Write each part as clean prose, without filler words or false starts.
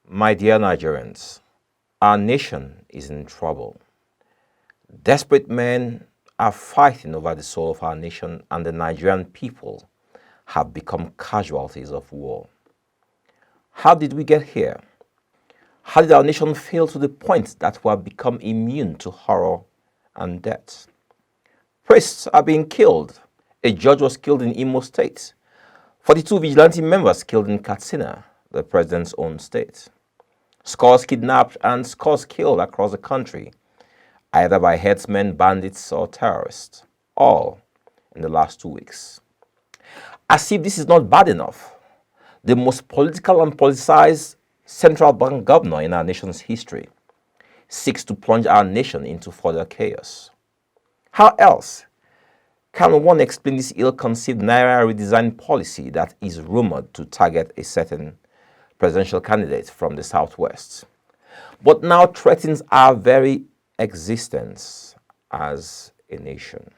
My dear Nigerians, our nation is in trouble. Desperate men are fighting over the soul of our nation, and the Nigerian people have become casualties of war. How did we get here? How did our nation fail to the point that we have become immune to horror and death? Priests are being killed. A judge was killed in Imo State. 42 vigilante members killed in Katsina, the president's own state. Scores kidnapped and scores killed across the country, either by herdsmen, bandits, or terrorists, all in the last 2 weeks. As if this is not bad enough, the most political and politicized central bank governor in our nation's history seeks to plunge our nation into further chaos. How else can one explain this ill-conceived Naira redesign policy that is rumored to target a certain presidential candidate from the southwest, but now threatens our very existence as a nation?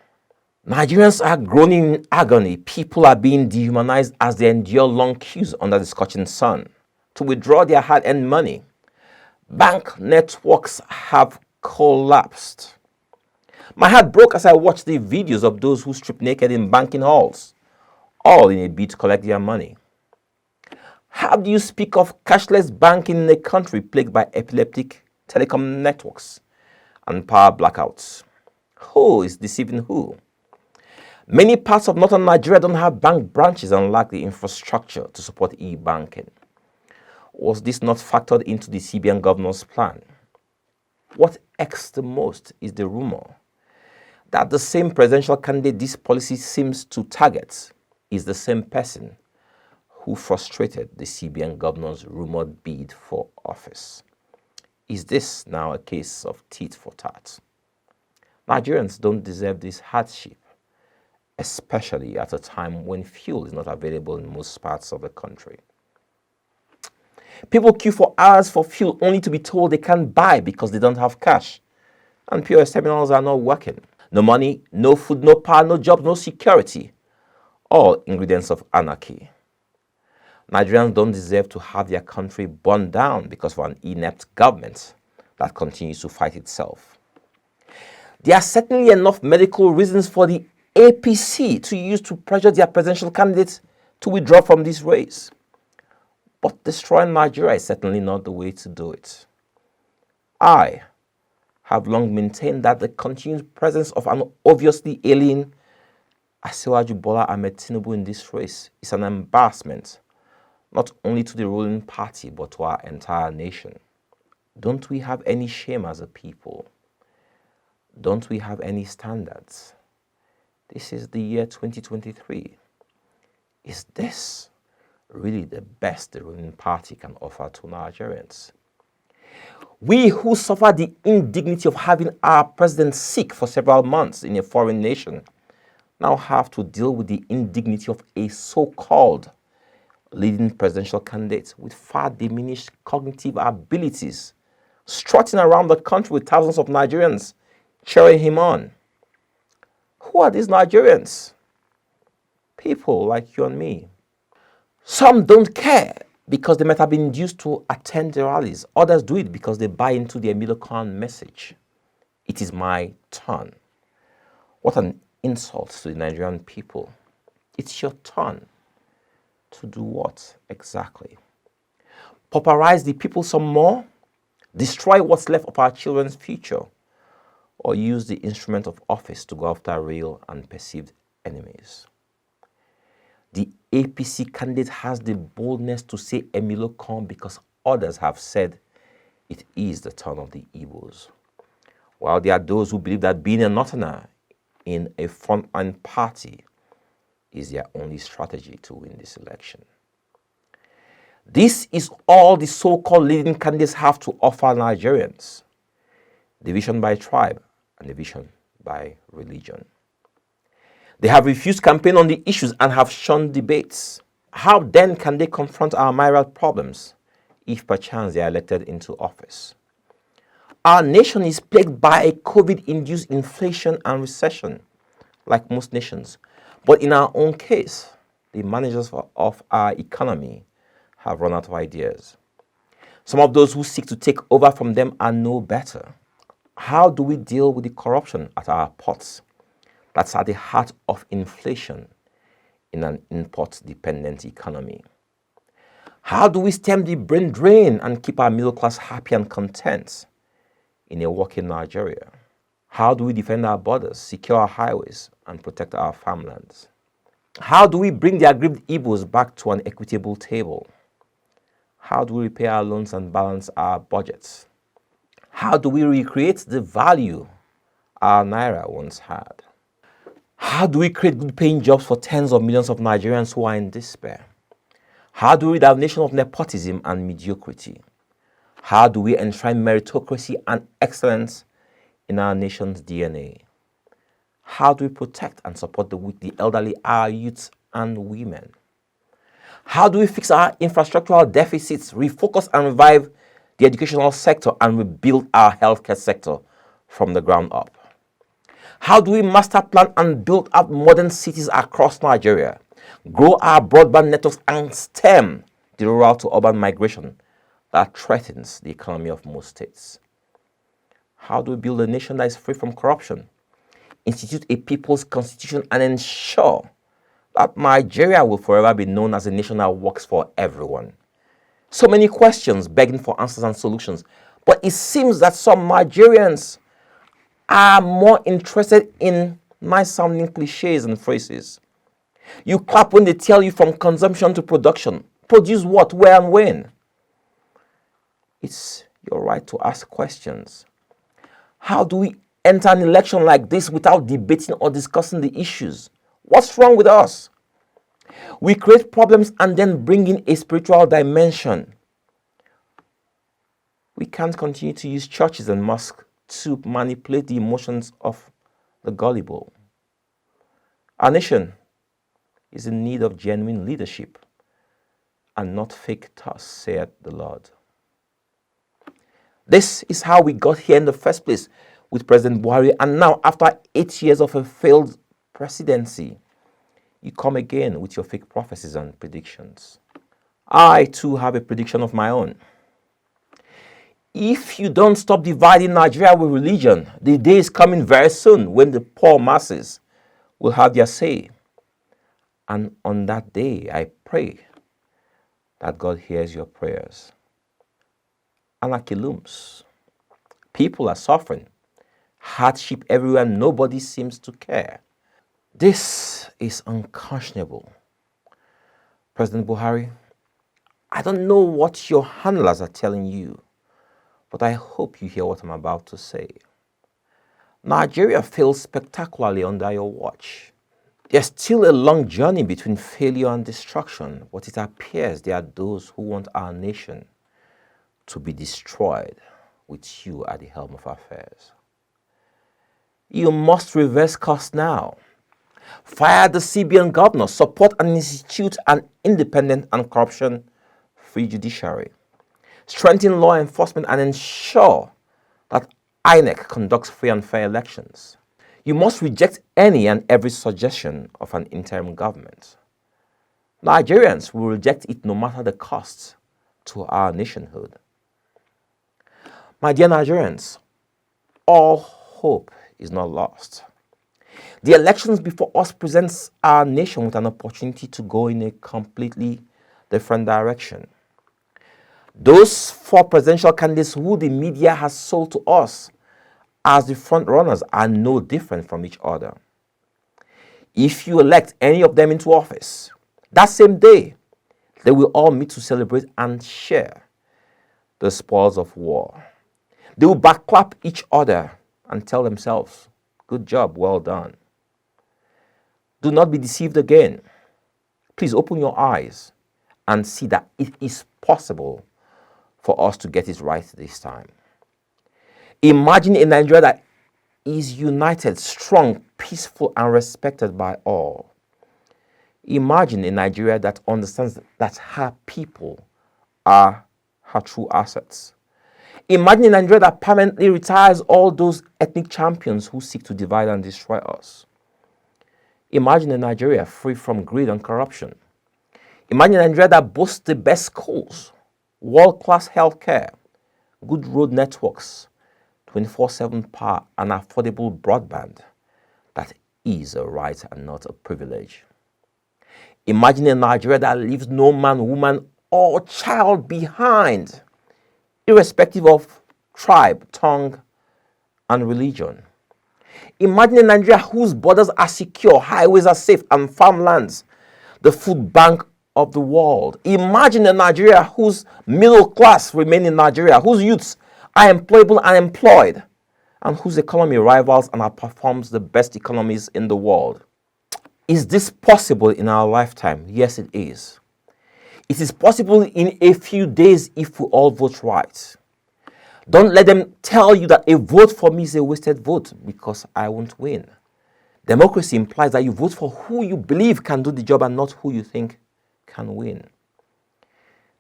Nigerians are groaning in agony. People are being dehumanized as they endure long queues under the scorching sun to withdraw their hard-earned money. Bank networks have collapsed. My heart broke as I watched the videos of those who strip naked in banking halls, all in a bid to collect their money. How do you speak of cashless banking in a country plagued by epileptic telecom networks and power blackouts? Who is deceiving who? Many parts of northern Nigeria don't have bank branches and lack the infrastructure to support e-banking. Was this not factored into the CBN Governor's plan? What irks the most is the rumor that the same presidential candidate this policy seems to target is the same person who frustrated the CBN Governor's rumored bid for office. Is this now a case of tit for tat? Nigerians don't deserve this hardship, especially at a time when fuel is not available in most parts of the country. People queue for hours for fuel only to be told they can't buy because they don't have cash. And POS terminals are not working. No money, no food, no power, no job, no security. All ingredients of anarchy. Nigerians don't deserve to have their country burned down because of an inept government that continues to fight itself. There are certainly enough medical reasons for the APC to use to pressure their presidential candidates to withdraw from this race. But destroying Nigeria is certainly not the way to do it. I have long maintained that the continued presence of an obviously alien Asiwaju Bola Ahmed Tinubu in this race is an embarrassment, not only to the ruling party, but to our entire nation. Don't we have any shame as a people? Don't we have any standards? This is the year 2023. Is this really the best the ruling party can offer to Nigerians? We who suffer the indignity of having our president sick for several months in a foreign nation now have to deal with the indignity of a so-called leading presidential candidate with far diminished cognitive abilities, strutting around the country with thousands of Nigerians cheering him on. Who are these Nigerians? People like you and me. Some don't care because they might have been induced to attend the rallies. Others do it because they buy into the Emilio Khan message. It is my turn. What an insult to the Nigerian people. It's your turn. To do what exactly? Pauperize the people some more? Destroy what's left of our children's future? Or use the instrument of office to go after real and perceived enemies? The APC candidate has the boldness to say Emilio Khan because others have said it is the turn of the Igbos. While there are those who believe that being a northerner in a frontline party is their only strategy to win this election. This is all the so-called leading candidates have to offer Nigerians. Division by tribe and division by religion. They have refused campaign on the issues and have shunned debates. How then can they confront our myriad problems if perchance they are elected into office? Our nation is plagued by a COVID-induced inflation and recession, like most nations. But in our own case, the managers of our economy have run out of ideas. Some of those who seek to take over from them are no better. How do we deal with the corruption at our ports that's at the heart of inflation in an import-dependent economy? How do we stem the brain drain and keep our middle class happy and content in a working Nigeria? How do we defend our borders, secure our highways, and protect our farmlands? How do we bring the aggrieved Igbos back to an equitable table? How do we repay our loans and balance our budgets? How do we recreate the value our Naira once had? How do we create good-paying jobs for tens of millions of Nigerians who are in despair? How do we rid our nation of nepotism and mediocrity? How do we enshrine meritocracy and excellence in our nation's DNA? How do we protect and support the weak, the elderly, our youths and women? How do we fix our infrastructural deficits, refocus and revive the educational sector, and rebuild our healthcare sector from the ground up? How do we master plan and build up modern cities across Nigeria, grow our broadband networks, and stem the rural to urban migration that threatens the economy of most states? How do we build a nation that is free from corruption, institute a people's constitution, and ensure that Nigeria will forever be known as a nation that works for everyone? So many questions begging for answers and solutions, but it seems that some Nigerians are more interested in nice-sounding cliches and phrases. You clap when they tell you from consumption to production. Produce what, where, and when? It's your right to ask questions. How do we enter an election like this without debating or discussing the issues? What's wrong with us? We create problems and then bring in a spiritual dimension. We can't continue to use churches and mosques to manipulate the emotions of the gullible. Our nation is in need of genuine leadership and not fake thus saith the Lord. This is how we got here in the first place with President Buhari, and now after 8 years of a failed presidency, you come again with your fake prophecies and predictions. I too have a prediction of my own. If you don't stop dividing Nigeria with religion, the day is coming very soon when the poor masses will have their say. And on that day, I pray that God hears your prayers. Anarchy looms. People are suffering. Hardship everywhere. Nobody seems to care. This is unconscionable. President Buhari, I don't know what your handlers are telling you, but I hope you hear what I'm about to say. Nigeria failed spectacularly under your watch. There's still a long journey between failure and destruction, but it appears there are those who want our nation to be destroyed with you at the helm of affairs. You must reverse course now. Fire the CBN Governor, support and institute an independent and corruption-free judiciary. Strengthen law enforcement and ensure that INEC conducts free and fair elections. You must reject any and every suggestion of an interim government. Nigerians will reject it no matter the cost to our nationhood. My dear Nigerians, all hope is not lost. The elections before us presents our nation with an opportunity to go in a completely different direction. Those four presidential candidates who the media has sold to us as the front runners are no different from each other. If you elect any of them into office, that same day, they will all meet to celebrate and share the spoils of war. They will backclap each other and tell themselves, good job, well done. Do not be deceived again. Please open your eyes and see that it is possible for us to get it right this time. Imagine a Nigeria that is united, strong, peaceful, and respected by all. Imagine a Nigeria that understands that her people are her true assets. Imagine a Nigeria that permanently retires all those ethnic champions who seek to divide and destroy us. Imagine a Nigeria free from greed and corruption. Imagine a Nigeria that boasts the best schools, world-class healthcare, good road networks, 24/7 power, and affordable broadband. That is a right and not a privilege. Imagine a Nigeria that leaves no man, woman, or child behind, irrespective of tribe, tongue, and religion. Imagine a Nigeria whose borders are secure, highways are safe, and farmlands the food bank of the world. Imagine a Nigeria whose middle class remain in Nigeria, whose youths are employable and employed, and whose economy rivals and outperforms the best economies in the world. Is this possible in our lifetime? Yes, it is. It is possible in a few days if we all vote right. Don't let them tell you that a vote for me is a wasted vote because I won't win. Democracy implies that you vote for who you believe can do the job and not who you think can win.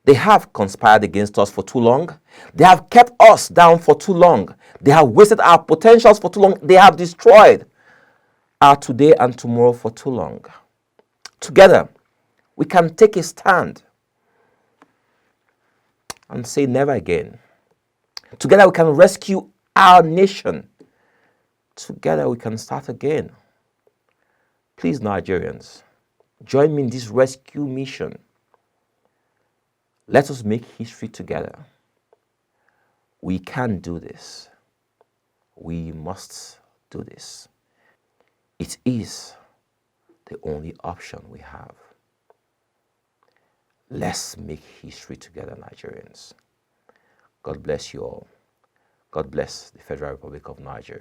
They have conspired against us for too long. They have kept us down for too long. They have wasted our potentials for too long. They have destroyed our today and tomorrow for too long. Together, we can take a stand and say never again. Together, we can rescue our nation. Together, we can start again. Please, Nigerians, join me in this rescue mission. Let us make history together. We can do this. We must do this. It is the only option we have. Let's make history together, Nigerians. God bless you all. God bless the Federal Republic of Nigeria.